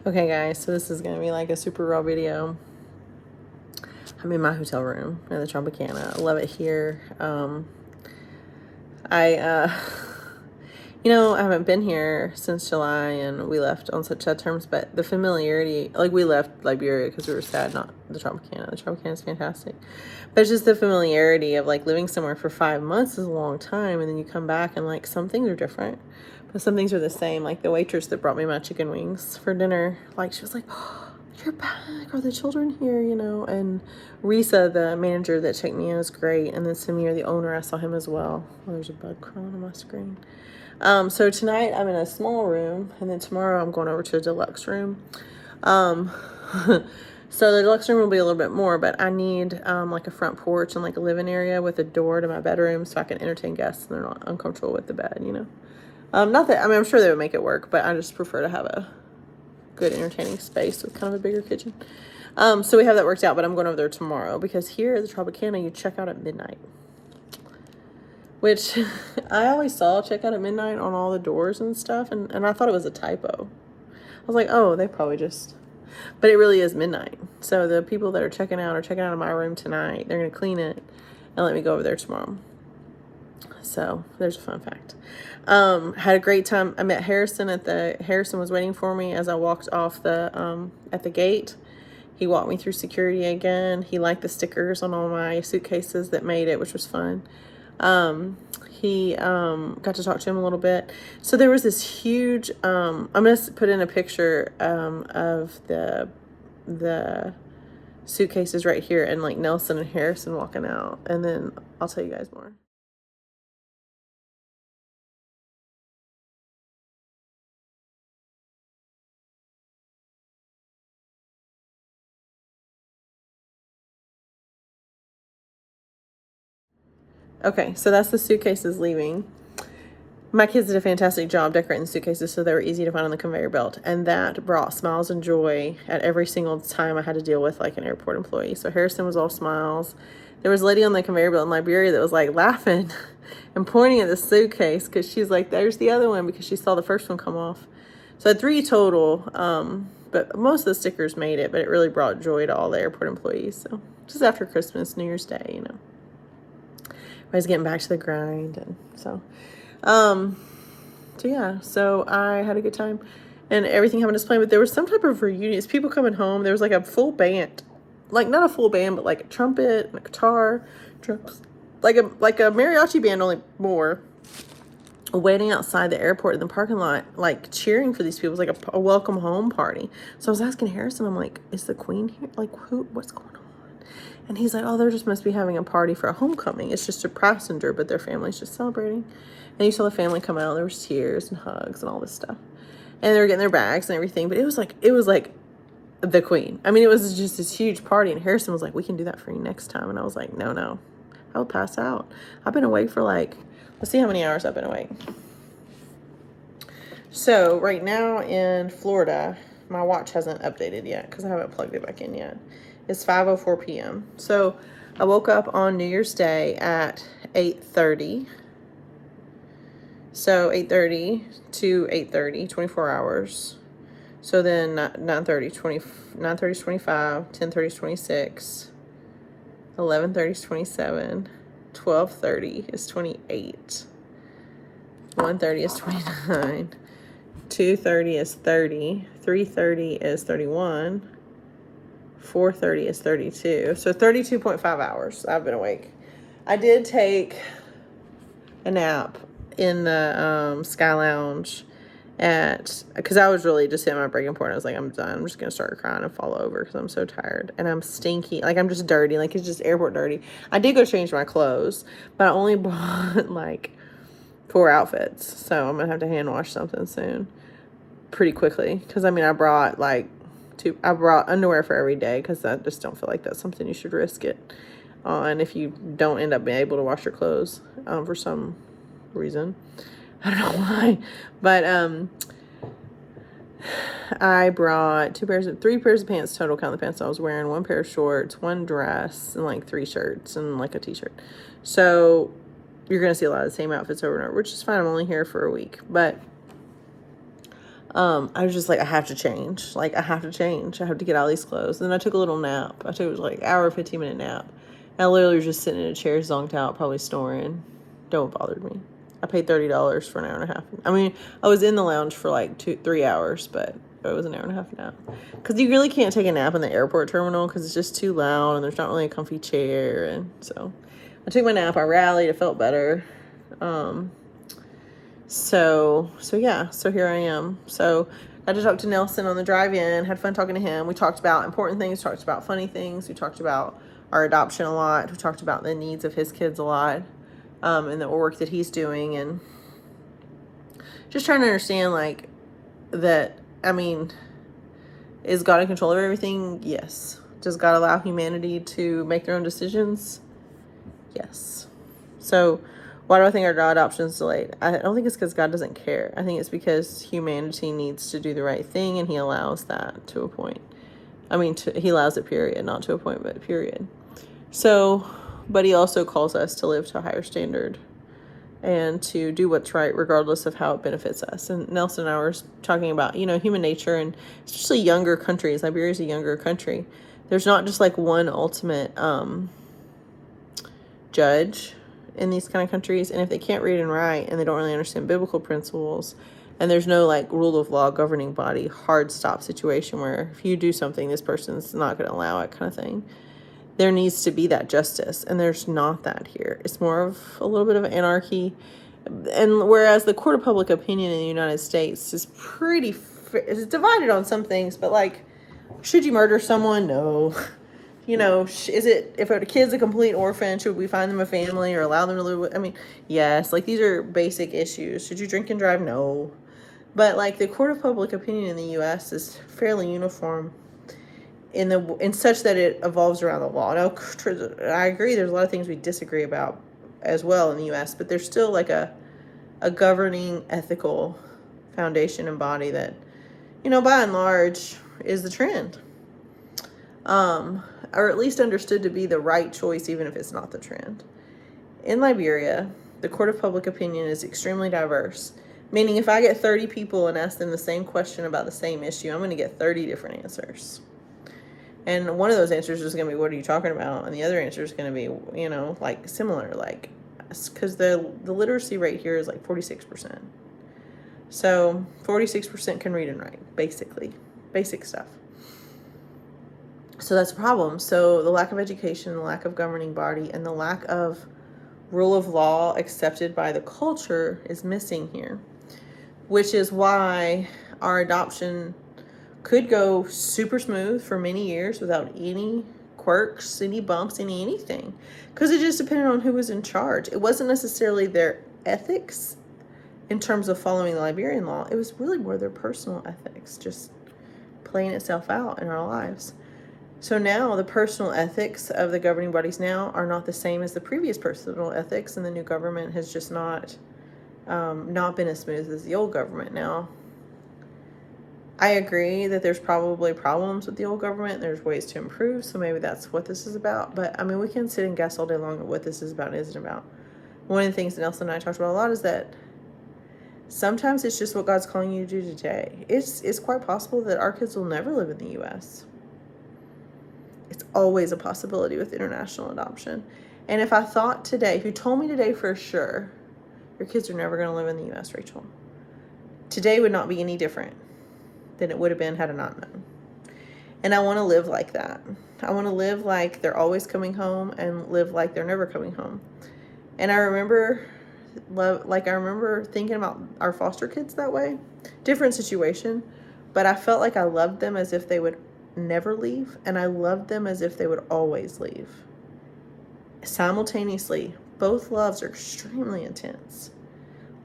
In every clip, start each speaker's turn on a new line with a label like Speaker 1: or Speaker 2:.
Speaker 1: Okay guys, so this is gonna be like a super raw video. I'm in my hotel room in the Tropicana. I love it here. I I haven't been here since July, and we left on such sad terms, but the familiarity, like we left Liberia because we were sad, not the Tropicana. The Tropicana is fantastic. But it's just the familiarity of like living somewhere for 5 months is a long time, and then you come back and like some things are different, but some things are the same. Like the waitress that brought me my chicken wings for dinner, like she was like, "Oh, you're back. Are the children here?" And Risa, the manager that checked me in, was great. And then Samir, the owner, I saw him as well. Oh, there's a bug crawling on my screen. So tonight I'm in a small room, and then tomorrow I'm going over to a deluxe room. So the deluxe room will be a little bit more, but I need like a front porch and like a living area with a door to my bedroom so I can entertain guests and they're not uncomfortable with the bed. Not that, I'm sure they would make it work, but I just prefer to have a good entertaining space with kind of a bigger kitchen. So we have that worked out, but I'm going over there tomorrow because here at the Tropicana, you check out at midnight. Which I always saw check out at midnight on all the doors and stuff, and I thought it was a typo. I was like, oh, they probably just... But it really is midnight. So the people that are checking out of my room tonight. They're going to clean it and let me go over there tomorrow. So there's a fun fact. Had a great time. I met Harrison Harrison was waiting for me as I walked off at the gate. He walked me through security again. He liked the stickers on all my suitcases that made it, which was fun. He got to talk to him a little bit. So there was this huge, I'm going to put in a picture of the suitcases right here, and like Nelson and Harrison walking out, and then I'll tell you guys more. Okay, so that's the suitcases leaving. My kids did a fantastic job decorating the suitcases so they were easy to find on the conveyor belt. And that brought smiles and joy at every single time I had to deal with like an airport employee. So Harrison was all smiles. There was a lady on the conveyor belt in Liberia that was like laughing and pointing at the suitcase because she's like, there's the other one, because she saw the first one come off. So I had 3 total, but most of the stickers made it, but it really brought joy to all the airport employees. So just after Christmas, New Year's Day, everybody's getting back to the grind. And so yeah, so I had a good time and everything happened as planned, but there was some type of reunion. It's people coming home. There was like a full band, like not a full band, but like a trumpet and a guitar, drums, like a mariachi band, only more, waiting outside the airport in the parking lot, like cheering for these people. It was like a welcome home party. So I was asking Harrison, I'm like, is the queen here? Like, what's going on? And he's like, oh, they're just must be having a party for a homecoming. It's just a passenger, but their family's just celebrating. And you saw the family come out. There was tears and hugs and all this stuff. And they were getting their bags and everything. But it was like the queen. I mean, it was just this huge party. And Harrison was like, we can do that for you next time. And I was like, no. I will pass out. I've been awake for let's see how many hours I've been awake. So right now in Florida, my watch hasn't updated yet because I haven't plugged it back in yet. It's 5:04 p.m. So I woke up on New Year's Day at 8:30. So 8:30 to 8:30, 24 hours. So then 9:30 is 25, 10:30 is 26, 11:30 is 27, 12:30 is 28, 1:30 is 29, 2:30 is 30, 3:30 is 31, 4:30 is 32. So 32.5 hours I've been awake. I did take a nap in the Sky Lounge because I was really just hitting my breaking point. I was like, I'm done. I'm just going to start crying and fall over because I'm so tired. And I'm stinky. Like, I'm just dirty. Like, it's just airport dirty. I did go change my clothes, but I only bought, 4 outfits. So I'm going to have to hand wash something soon. Pretty quickly. Because, I brought, I brought underwear for every day because I just don't feel like that's something you should risk it on if you don't end up being able to wash your clothes for some reason. I don't know why, but I brought 3 pairs of pants total, count the pants I was wearing, 1 pair of shorts, 1 dress, and 3 shirts and a t-shirt. So you're gonna see a lot of the same outfits over and over, which is fine. I'm only here for a week, but I was just like, I have to change. Like, I have to change. I have to get out of these clothes. And then I took a little nap. I took like hour, 15-minute nap. And I literally was just sitting in a chair, zonked out, probably snoring. Don't bother me. I paid $30 for an hour and a half. I mean, I was in the lounge for like 3 hours, but it was an hour and a half nap. Because you really can't take a nap in the airport terminal because it's just too loud and there's not really a comfy chair. And so I took my nap. I rallied. I felt better. So here I am. So I just talked to Nelson on the drive-in, had fun talking to him. We talked about important things, talked about funny things. We talked about our adoption a lot. We talked about the needs of his kids a lot, and the work that he's doing, and just trying to understand, like, that, I mean, is God in control of everything? Yes. Does God allow humanity to make their own decisions? Yes. So why do I think our adoption is delayed? I don't think it's because God doesn't care. I think it's because humanity needs to do the right thing, and he allows that to a point. I mean, he allows it, period. Not to a point, but period. So, but he also calls us to live to a higher standard and to do what's right regardless of how it benefits us. And Nelson and I were talking about, human nature, and especially younger countries. Liberia is a younger country. There's not just like one ultimate judge in these kind of countries, and if they can't read and write and they don't really understand biblical principles, and there's no like rule of law governing body, hard stop situation where if you do something, this person's not going to allow it, kind of thing, there needs to be that justice, and there's not that here. It's more of a little bit of anarchy. And whereas the court of public opinion in the United States is it's divided on some things, but like, should you murder someone? No. Is it, if a kid's a complete orphan, should we find them a family or allow them to live with, yes, like, these are basic issues. Should you drink and drive? No. But like, the court of public opinion in the U.S. is fairly uniform in such that it evolves around the law. Now, I agree, there's a lot of things we disagree about as well in the U.S., but there's still like a governing ethical foundation and body that, by and large is the trend. Or at least understood to be the right choice, even if it's not the trend. In Liberia, the court of public opinion is extremely diverse, meaning if I get 30 people and ask them the same question about the same issue, I'm going to get 30 different answers. And one of those answers is going to be, what are you talking about? And the other answer is going to be, like, similar, like, because the literacy rate here is like 46%. So 46% can read and write, basically, basic stuff. So that's a problem. So the lack of education, the lack of governing body, and the lack of rule of law accepted by the culture is missing here, which is why our adoption could go super smooth for many years without any quirks, any bumps, anything, because it just depended on who was in charge. It wasn't necessarily their ethics in terms of following the Liberian law. It was really more their personal ethics just playing itself out in our lives. So now the personal ethics of the governing bodies now are not the same as the previous personal ethics, and the new government has just not been as smooth as the old government. Now, I agree that there's probably problems with the old government. There's ways to improve, so maybe that's what this is about. But, we can sit and guess all day long at what this is about and isn't about. One of the things that Nelson and I talked about a lot is that sometimes it's just what God's calling you to do today. It's quite possible that our kids will never live in the U.S., It's always a possibility with international adoption. And if I thought today, if you told me today for sure, your kids are never going to live in the U.S., Rachel, today would not be any different than it would have been had I not known. And I want to live like that. I want to live like they're always coming home and live like they're never coming home. And I remember thinking about our foster kids that way. Different situation, but I felt like I loved them as if they would never leave, and I loved them as if they would always leave. Simultaneously, both loves are extremely intense.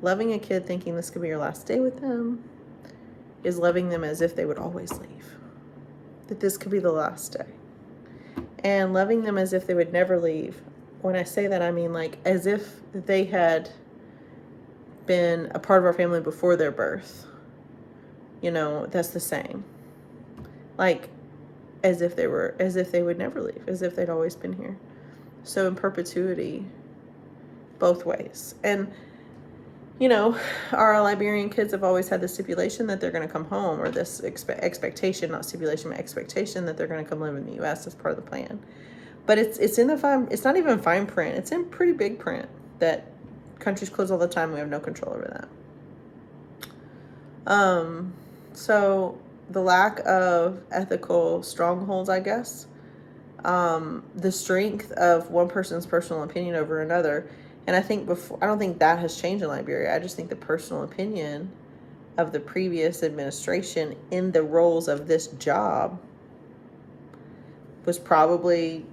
Speaker 1: Loving a kid thinking this could be your last day with them is loving them as if they would always leave, that this could be the last day. And loving them as if they would never leave. When I say that, I mean like as if they had been a part of our family before their birth. That's the same. Like, as if they would never leave, as if they'd always been here. So in perpetuity, both ways. And you know, our Liberian kids have always had the stipulation that they're going to come home, or this expectation, not stipulation, but expectation that they're going to come live in the U.S. as part of the plan. But it's in the fine, it's not even fine print. It's in pretty big print that countries close all the time. We have no control over that. So the lack of ethical strongholds, I guess, the strength of one person's personal opinion over another. And I don't think that has changed in Liberia. I just think the personal opinion of the previous administration in the roles of this job was probably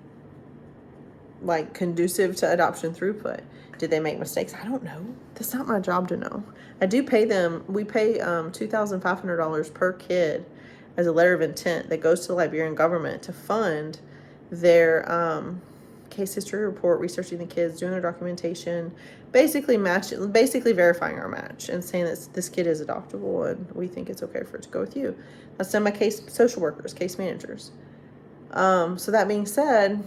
Speaker 1: like conducive to adoption throughput. Did they make mistakes? I don't know. That's not my job to know. I do pay them. We pay $2,500 per kid as a letter of intent that goes to the Liberian government to fund their case history report, researching the kids, doing their documentation, basically verifying our match and saying that this kid is adoptable and we think it's okay for it to go with you. That's done by case social workers, case managers. So that being said,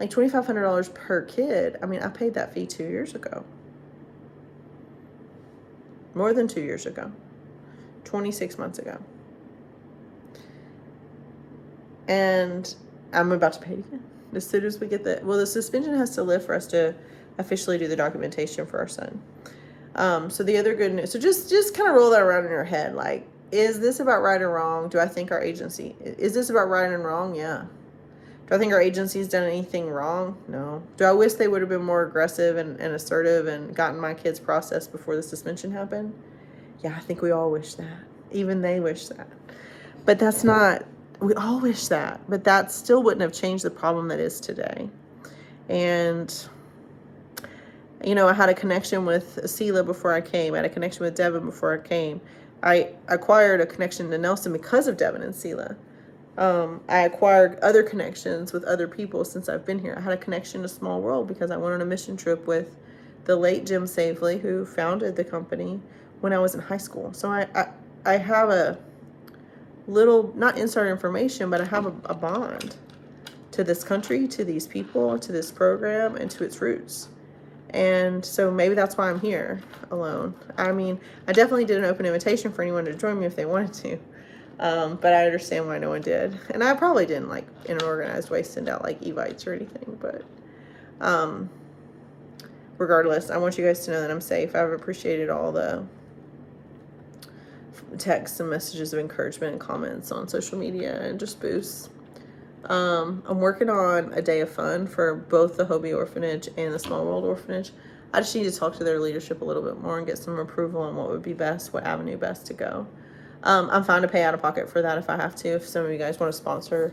Speaker 1: like $2,500 per kid. I mean, I paid that fee 2 years ago. More than 2 years ago. 26 months ago. And I'm about to pay it again. As soon as we get the suspension has to lift for us to officially do the documentation for our son. So the other good news, so just kind of roll that around in your head. Like, is this about right or wrong? Do I think our agency, is this about right and wrong? Yeah. Do I think our agency's done anything wrong? No. Do I wish they would have been more aggressive and assertive and gotten my kids processed before the suspension happened? Yeah, I think we all wish that. Even they wish that. But that's not, we all wish that. But that still wouldn't have changed the problem that is today. And, you know, I had a connection with Sela before I came. I had a connection with Devin before I came. I acquired a connection to Nelson because of Devin and Sela. I acquired other connections with other people since I've been here. I had a connection to Small World because I went on a mission trip with the late Jim Savely, who founded the company when I was in high school. So I have a little, not insider information, but I have a bond to this country, to these people, to this program, and to its roots. And so maybe that's why I'm here alone. I mean, I definitely did an open invitation for anyone to join me if they wanted to. But I understand why no one did. And I probably didn't, like, in an organized way send out, like, evites or anything. But regardless, I want you guys to know that I'm safe. I've appreciated all the texts and messages of encouragement and comments on social media and just boosts. I'm working on a day of fun for both the Hobie Orphanage and the Small World Orphanage. I just need to talk to their leadership a little bit more and get some approval on what would be best, what avenue best to go. I'm fine to pay out of pocket for that if I have to, if some of you guys want to sponsor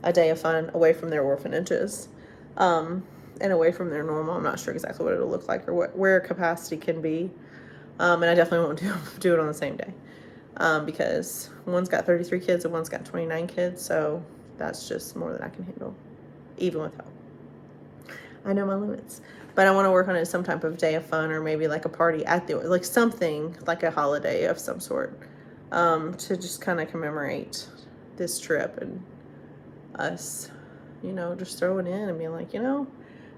Speaker 1: a day of fun away from their orphanages and away from their normal. I'm not sure exactly what it'll look like or where capacity can be. And I definitely won't do it on the same day because one's got 33 kids and one's got 29 kids. So that's just more than I can handle, even with help. I know my limits. But I want to work on it some type of day of fun or maybe like a party at the, like something like a holiday of some sort. To just kind of commemorate this trip and us, you know, just throwing in and being like, you know,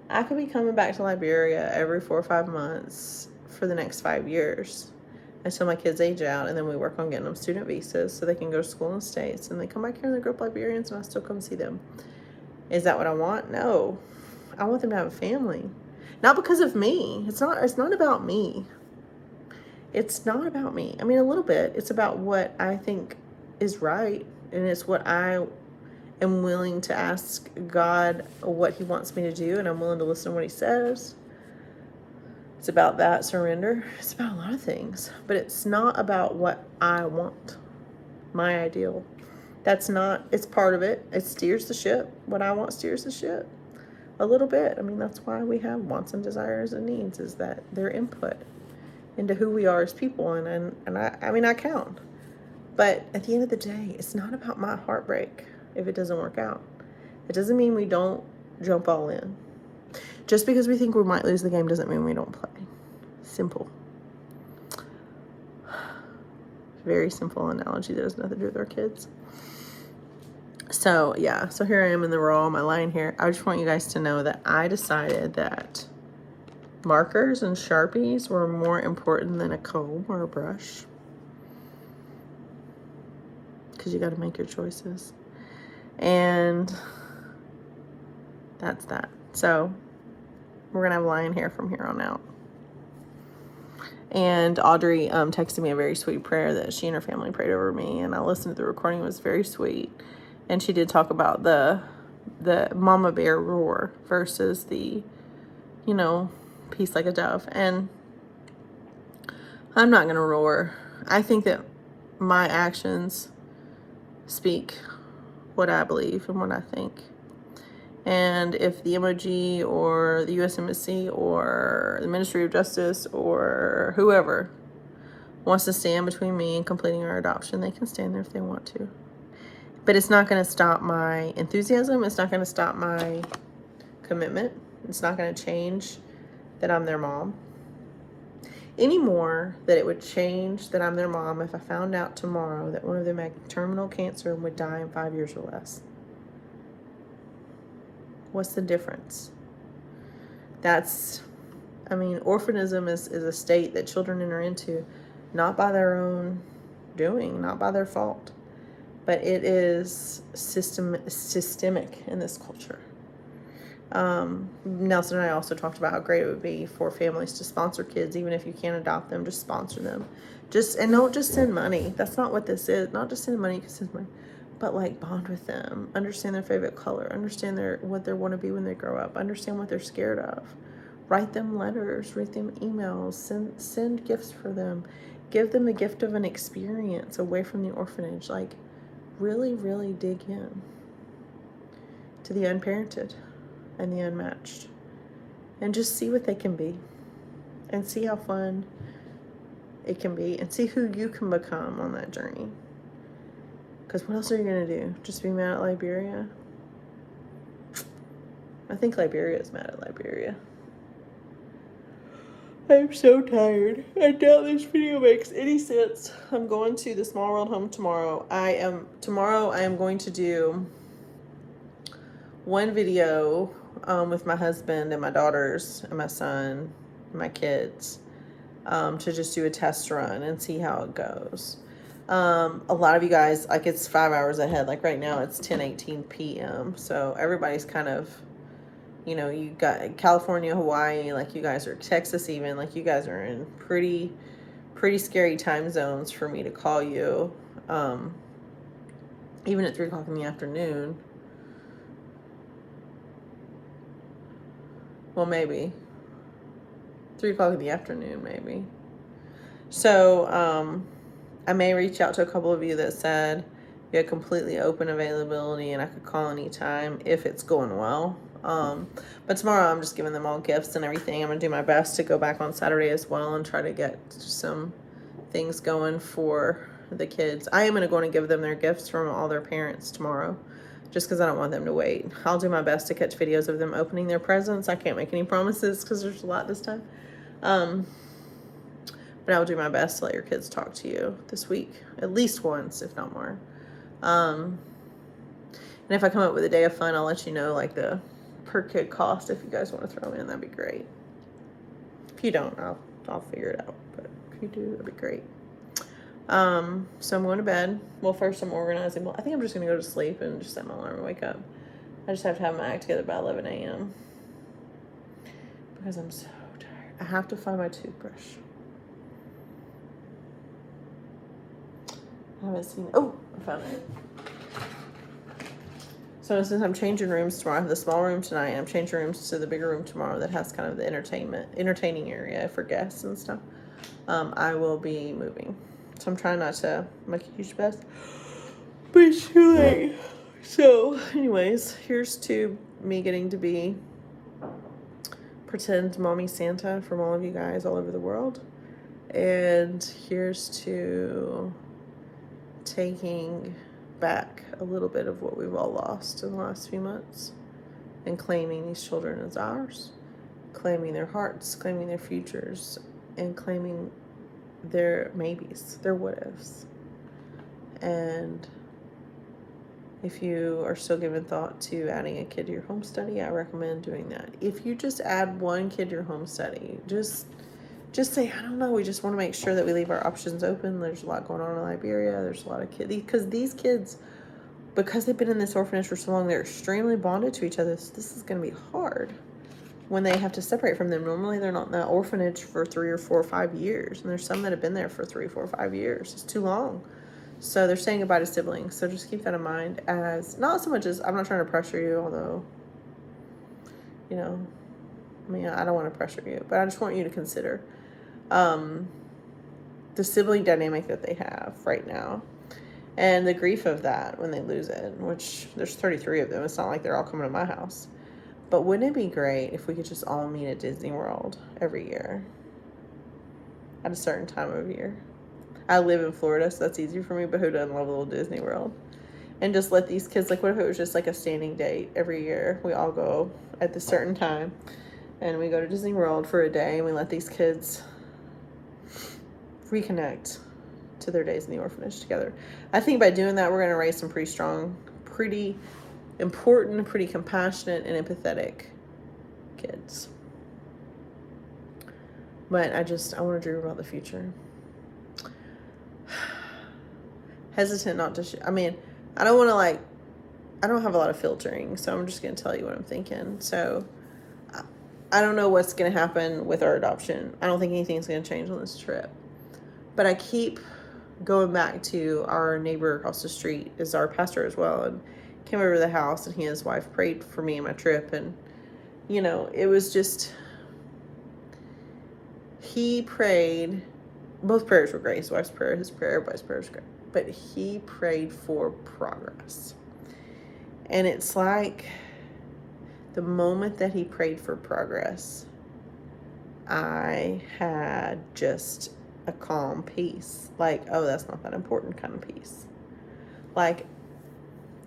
Speaker 1: I could be coming back to Liberia every 4 or 5 months for the next 5 years until my kids age out, and then we work on getting them student visas so they can go to school in the States, and they come back here and they grow up Liberians, and I still come see them. Is that what I want? No. I want them to have a family. Not because of me. It's not about me. It's not about me. I mean, a little bit. It's about what I think is right. And it's what I am willing to ask God what he wants me to do. And I'm willing to listen to what he says. It's about that surrender. It's about a lot of things. But it's not about what I want. My ideal. That's not, it's part of it. It steers the ship. What I want steers the ship. A little bit. I mean, that's why we have wants and desires and needs, is that their input into who we are as people, and I mean, I count. But at the end of the day, it's not about my heartbreak if it doesn't work out. It doesn't mean we don't jump all in. Just because we think we might lose the game doesn't mean we don't play. Simple. Very simple analogy that has nothing to do with our kids. So, yeah. So here I am in the raw, my line here. I just want you guys to know that I decided that Markers and Sharpies were more important than a comb or a brush. Because you got to make your choices. And that's that. So we're going to have lion hair from here on out. And Audrey texted me a very sweet prayer that she and her family prayed over me. And I listened to the recording. It was very sweet. And she did talk about the mama bear roar versus the, you know, peace like a dove. And I'm not going to roar. I think that my actions speak what I believe and what I think. And if the MOG or the U.S. Embassy or the Ministry of Justice or whoever wants to stand between me and completing our adoption, they can stand there if they want to. But it's not going to stop my enthusiasm. It's not going to stop my commitment. It's not going to change that I'm their mom. Any more that it would change that I'm their mom if I found out tomorrow that one of them had terminal cancer and would die in 5 years or less. What's the difference? Orphanism is a state that children enter into, not by their own doing, not by their fault, but it is systemic in this culture. Nelson and I also talked about how great it would be for families to sponsor kids, even if you can't adopt them, just sponsor them. And don't just send money. That's not what this is. Not just send money because send money, but like bond with them, understand their favorite color, understand what they want to be when they grow up, understand what they're scared of, write them letters, write them emails, send gifts for them, give them the gift of an experience away from the orphanage. Like really, really dig in to the unparented and the unmatched, and just see what they can be, and see how fun it can be, and see who you can become on that journey. Because what else are you going to do? Just be mad at Liberia? I think Liberia is mad at Liberia. I'm so tired. I doubt this video makes any sense. I'm going to the Small World home tomorrow. Tomorrow I am going to do one video with my husband and my daughters and my son and my kids to just do a test run and see how it goes. A lot of you guys, like, it's 5 hours ahead. Like right now it's 10:18 p.m. So everybody's kind of, you know, you got California, Hawaii, like you guys are Texas even, like you guys are in pretty scary time zones for me to call you. Even at 3 o'clock in the afternoon. Well, maybe 3 o'clock in the afternoon, maybe. So, I may reach out to a couple of you that said you had completely open availability and I could call anytime if it's going well. But tomorrow I'm just giving them all gifts and everything. I'm going to do my best to go back on Saturday as well and try to get some things going for the kids. I am going to go and give them their gifts from all their parents tomorrow, just because I don't want them to wait. I'll do my best to catch videos of them opening their presents. I can't make any promises because there's a lot this time. But I will do my best to let your kids talk to you this week, at least once, if not more. And if I come up with a day of fun, I'll let you know, like, the per kid cost. If you guys want to throw in, that'd be great. If you don't, I'll figure it out. But if you do, that'd be great. So I'm going to bed. Well, first I'm organizing. Well, I think I'm just going to go to sleep and just set my alarm and wake up. I just have to have my act together by 11 a.m. because I'm so tired. I have to find my toothbrush. I haven't seen it. Oh, I found it. So since I'm changing rooms tomorrow, I have the small room tonight, and I'm changing rooms to the bigger room tomorrow that has kind of the entertaining area for guests and stuff. I will be moving. So I'm trying not to make a huge mess, but it's too late. So anyways, here's to me getting to be pretend mommy Santa from all of you guys all over the world. And here's to taking back a little bit of what we've all lost in the last few months and claiming these children as ours, claiming their hearts, claiming their futures, and claiming their maybes, their what ifs. And If you are still giving thought to adding a kid to your home study, I recommend doing that. If you just add one kid to your home study, just say, I don't know, we just want to make sure that we leave our options open. There's a lot going on in Liberia. There's a lot of kids. Because these kids, because they've been in this orphanage for so long, they're extremely bonded to each other. So this is going to be hard when they have to separate from them. Normally, they're not in that orphanage for 3 or 4 or 5 years. And there's some that have been there for 3, 4, 5 years. It's too long. So they're saying goodbye to siblings. So just keep that in mind, as not so much as, I'm not trying to pressure you, although, you know, I mean, I don't want to pressure you, but I just want you to consider the sibling dynamic that they have right now and the grief of that when they lose it, which there's 33 of them. It's not like they're all coming to my house. But wouldn't it be great if we could just all meet at Disney World every year at a certain time of year? I live in Florida, so that's easy for me, but who doesn't love a little Disney World? And just let these kids, like, what if it was just like a standing date every year? We all go at this certain time, and we go to Disney World for a day, and we let these kids reconnect to their days in the orphanage together. I think by doing that, we're going to raise some pretty strong, pretty important, pretty compassionate, and empathetic kids. But I want to dream about the future. Hesitant not to I mean, I don't want to, like, I don't have a lot of filtering, so I'm just going to tell you what I'm thinking. So I don't know what's going to happen with our adoption. I don't think anything's going to change on this trip. But I keep going back to our neighbor across the street is our pastor as well, and came over to the house, and he and his wife prayed for me and my trip. And, you know, it was just, he prayed, both prayers were great. His wife's prayer, his prayer, everybody's prayer was great. But he prayed for progress. And it's like the moment that he prayed for progress, I had just a calm peace. Like, oh, that's not that important kind of peace. Like,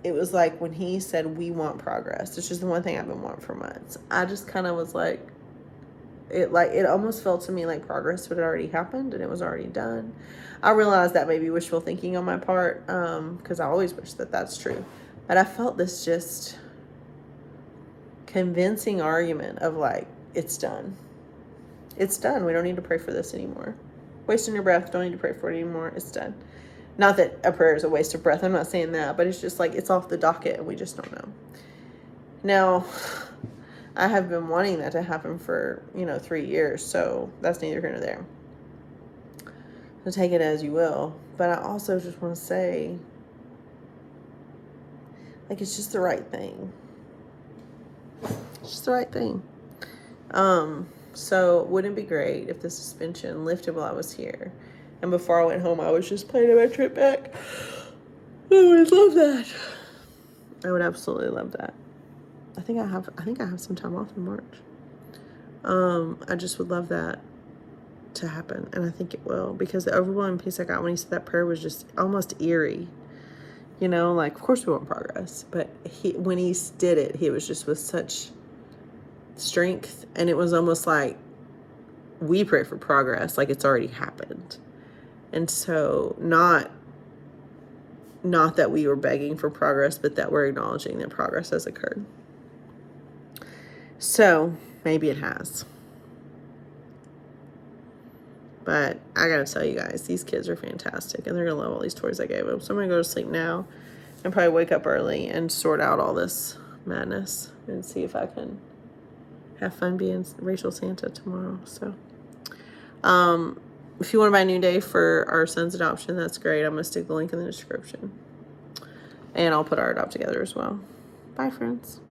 Speaker 1: it was like when he said, we want progress, which is the one thing I've been wanting for months. I just kind of was like, it almost felt to me like progress had already happened and it was already done. I realized that may be wishful thinking on my part, because I always wish that that's true. But I felt this just convincing argument of, like, it's done. It's done. We don't need to pray for this anymore. Wasting your breath. Don't need to pray for it anymore. It's done. Not that a prayer is a waste of breath. I'm not saying that. But it's just like it's off the docket and we just don't know. Now, I have been wanting that to happen for, 3 years. So that's neither here nor there. So take it as you will. But I also just want to say, like, it's just the right thing. It's just the right thing. So wouldn't it be great if the suspension lifted while I was here? And before I went home, I was just planning my trip back. I would love that. I would absolutely love that. I think I have some time off in March. I just would love that to happen, and I think it will, because the overwhelming peace I got when he said that prayer was just almost eerie. Like, of course we want progress, but when he did it, he was just with such strength, and it was almost like we pray for progress, like it's already happened. And so not that we were begging for progress, but that we're acknowledging that progress has occurred. So maybe it has. But I gotta tell you guys, these kids are fantastic, and they're gonna love all these toys I gave them. So I'm gonna go to sleep now and probably wake up early and sort out all this madness and see if I can have fun being Rachel Santa tomorrow. So if you want to buy a new day for our son's adoption, that's great. I'm gonna stick the link in the description, and I'll put our adopt together as well. Bye, friends.